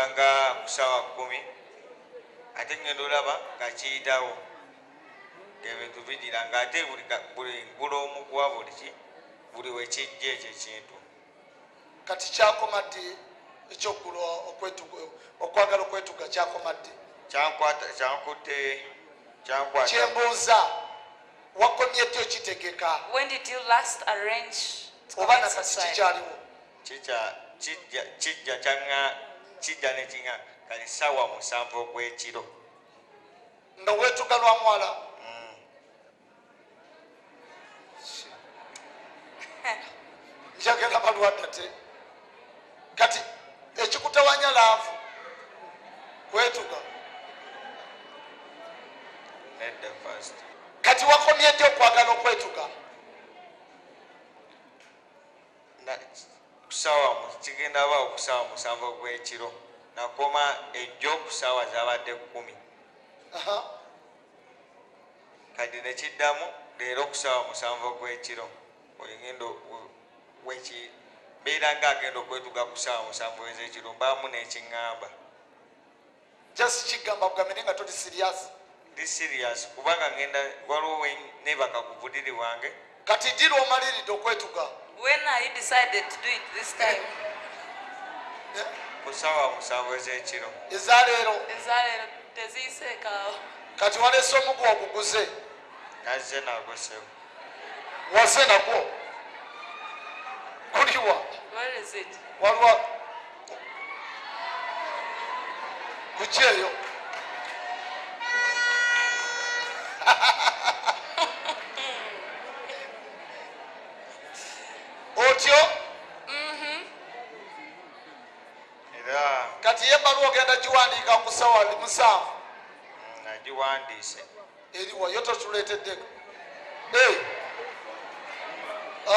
nga kusaawa 10 ate ngendo olaba nga kiyitawo ng'ebintu bigira ng'ate buli omu gwa buli wekijja ekyo ekintu kati kyakomadde ekyokugula okwagala okwetuga kyakomadde kyankwata kyembuuza wakomye ddi okitegeka When did you last arrange to oba commit nakati suicide? kikyaliwo kijja nekiŋa kali saawa 7 ogw'ekiro nga weetuga lwa mwala njagala balwadde kati ekikutawanya laavu kwetuga nedda fast kati wakomye ddi okwagala okwetuga kigenda baawo ku saawa 7 ogw'ekiro nakoma ejjo ku saawa zabadde 10 kati nekiddamu leero ku saawa 7 ogw'ekiro olingendo beera ng'agenda okwetuga ku saawa 7 ez'ekiro mbaamu n'ekiŋŋamba just kigamba kugambe nga toli serious kubanga ngenda waliwo nebaka ku budiri bwange kati ddi lwomaliridde okwetuga When are you decided to do it this time? ku saawa 7 ez'ekiro ezaleero Ezalero teziiseekaawo. kati waleese omuguwa oguguze nazze nagosewo waze nagwo guliwa Where is it? waliwa kukyeyo otyo era kati yebbaluwa ogenda giwandiika ku saawa 7 nagiwandiise eriwa yo totuleeteddeko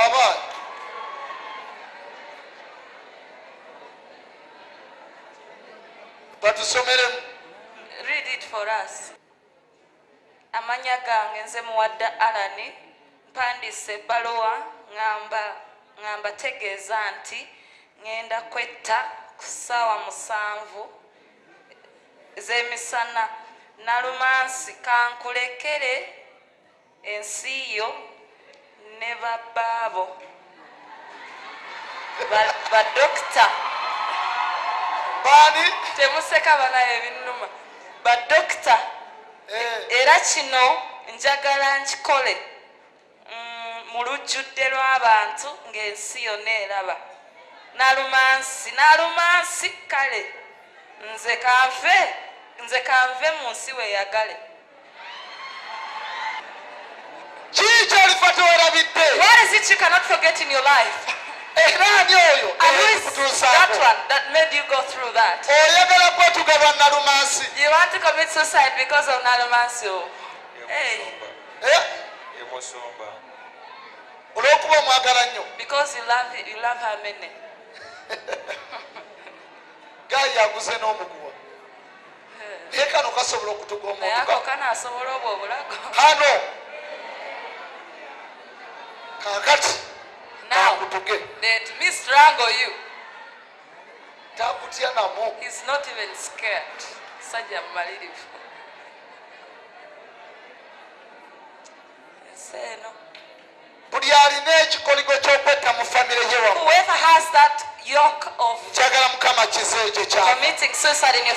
aba batusomeremu Read it for us. Amanya gange nze muwadde Alani mpandiise ebbaluwa ngamba tegeeza nti ngenda kwetta ku ssaawa 7 ez'emisana nalumansi kankulekere ensi yo ne babbaabo badokita baani temuseka banaye ebinnuma badokita era kino njagala nkikole mu lujjudde lw'abantu ng'ensi yonna eraba nalumansi kale nze kanve mu nsi weeyagale kiki olifa tewerabidde What is it you cannot forget in your life? eraani oyo And who is that kutuusaako one that made you go through that? oyagala kwetuga bwa nalumansi You want to commit suicide because of nalumansi? Hey, emusumba olw'okuba omwagala nnyo because you love her many. gayi yaguze n'omuguwa naye kano kasobola okutuga Naye ako omuntu kanaasobola obwo obulago. kano kakati Now, kakutuge let me strangle you. takutya namo He's not even scared. Sajja mumalirivu. Ensi eno. buli alina ekikoligo ky'okwetta mu famire ye wamu Whoever has that yoke of kyagala mukama kize ekyo kyama committing suicide in your